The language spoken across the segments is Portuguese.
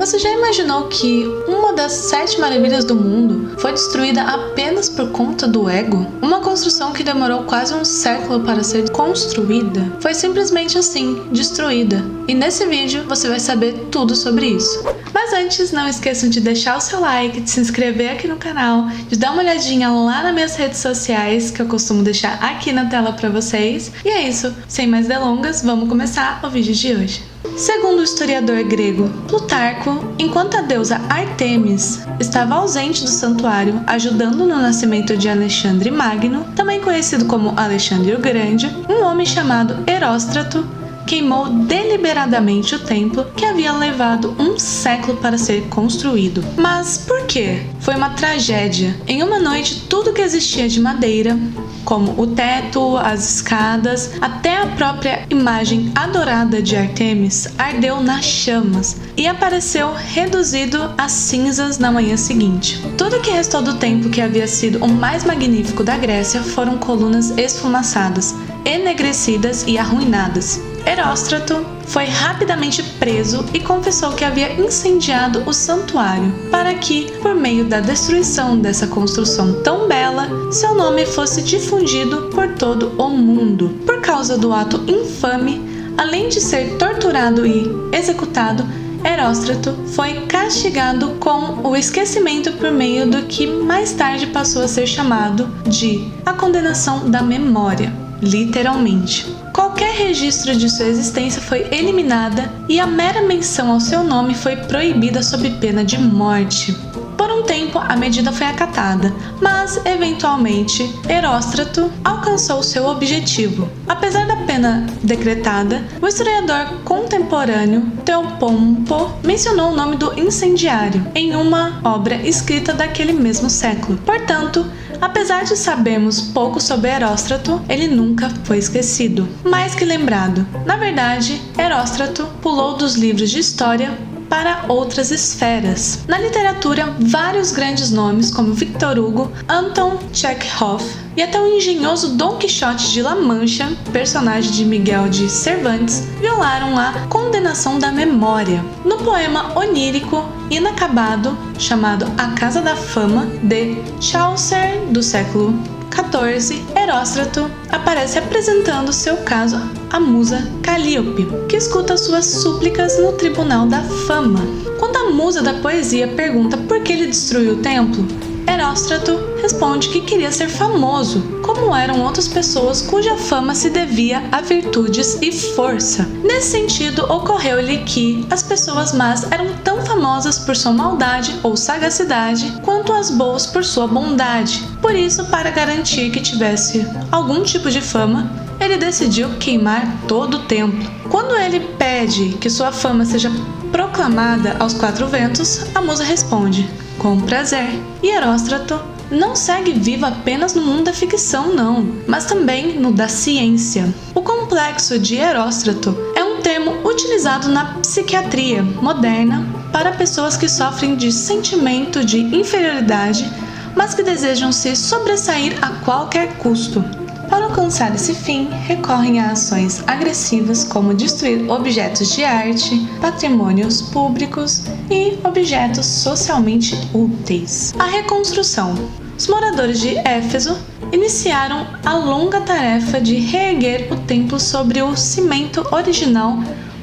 Você já imaginou que uma das 7 maravilhas do mundo foi destruída apenas por conta do ego? Uma construção que demorou quase um século para ser construída foi simplesmente assim, destruída. E nesse vídeo você vai saber tudo sobre isso. Mas antes, não esqueçam de deixar o seu like, de se inscrever aqui no canal, de dar uma olhadinha lá nas minhas redes sociais, que eu costumo deixar aqui na tela para vocês. E é isso, sem mais delongas, vamos começar o vídeo de hoje. Segundo o historiador grego Plutarco, enquanto a deusa Ártemis estava ausente do santuário, ajudando no nascimento de Alexandre Magno, também conhecido como Alexandre o Grande, um homem chamado Eróstrato queimou deliberadamente o templo que havia levado um século para ser construído. Mas por quê? Foi uma tragédia. Em uma noite, tudo que existia de madeira, como o teto, as escadas, até a própria imagem adorada de Ártemis, ardeu nas chamas e apareceu reduzido a cinzas na manhã seguinte. Tudo que restou do templo que havia sido o mais magnífico da Grécia foram colunas esfumaçadas, enegrecidas e arruinadas. Eróstrato foi rapidamente preso e confessou que havia incendiado o santuário, para que, por meio da destruição dessa construção tão bela, seu nome fosse difundido por todo o mundo. Por causa do ato infame, além de ser torturado e executado, Eróstrato foi castigado com o esquecimento por meio do que mais tarde passou a ser chamado de a condenação da memória, literalmente. Qualquer registro de sua existência foi eliminada e a mera menção ao seu nome foi proibida sob pena de morte. Por um tempo, a medida foi acatada, mas, eventualmente, Eróstrato alcançou seu objetivo. Apesar da pena decretada, o historiador contemporâneo Teopompo mencionou o nome do incendiário em uma obra escrita daquele mesmo século. Portanto, apesar de sabermos pouco sobre Eróstrato, ele nunca foi esquecido, mais que lembrado. Na verdade, Eróstrato pulou dos livros de história para outras esferas. Na literatura, vários grandes nomes como Victor Hugo, Anton Chekhov e até o engenhoso Dom Quixote de La Mancha, personagem de Miguel de Cervantes, violaram a condenação da memória. No poema onírico inacabado chamado A Casa da Fama, de Chaucer, do século XIV, Eróstrato aparece apresentando seu caso à musa Calíope, que escuta suas súplicas no Tribunal da Fama. Quando a musa da poesia pergunta por que ele destruiu o templo, Eróstrato responde que queria ser famoso, como eram outras pessoas cuja fama se devia a virtudes e força. Nesse sentido, ocorreu-lhe que as pessoas más eram tão famosas por sua maldade ou sagacidade quanto as boas por sua bondade. Por isso, para garantir que tivesse algum tipo de fama, ele decidiu queimar todo o templo. Quando ele pede que sua fama seja proclamada aos 4 ventos, a musa responde: com prazer. E Eróstrato não segue vivo apenas no mundo da ficção, não, mas também no da ciência. O complexo de Eróstrato é um termo utilizado na psiquiatria moderna para pessoas que sofrem de sentimento de inferioridade, mas que desejam se sobressair a qualquer custo. Para alcançar esse fim, recorrem a ações agressivas como destruir objetos de arte, patrimônios públicos e objetos socialmente úteis. A reconstrução. Os moradores de Éfeso iniciaram a longa tarefa de reerguer o templo sobre o cimento original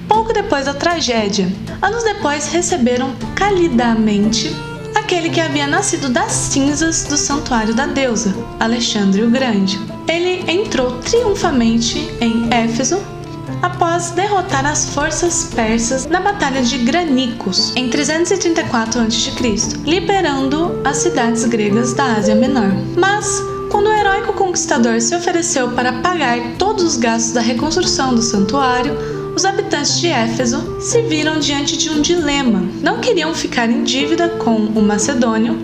pouco depois da tragédia. Anos depois, receberam calidamente aquele que havia nascido das cinzas do santuário da deusa, Alexandre o Grande. Ele entrou triunfalmente em Éfeso após derrotar as forças persas na Batalha de Granicos, em 334 a.C., liberando as cidades gregas da Ásia Menor. Mas, quando o heróico conquistador se ofereceu para pagar todos os gastos da reconstrução do santuário, os habitantes de Éfeso se viram diante de um dilema. Não queriam ficar em dívida com o macedônio,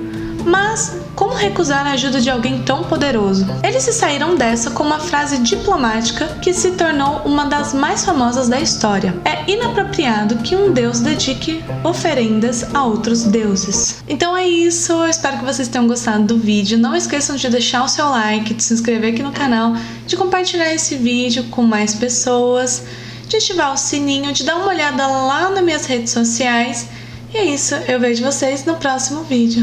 mas como recusar a ajuda de alguém tão poderoso? Eles se saíram dessa com uma frase diplomática que se tornou uma das mais famosas da história. É inapropriado que um deus dedique oferendas a outros deuses. Então é isso, eu espero que vocês tenham gostado do vídeo. Não esqueçam de deixar o seu like, de se inscrever aqui no canal, de compartilhar esse vídeo com mais pessoas, de ativar o sininho, de dar uma olhada lá nas minhas redes sociais. E é isso, eu vejo vocês no próximo vídeo.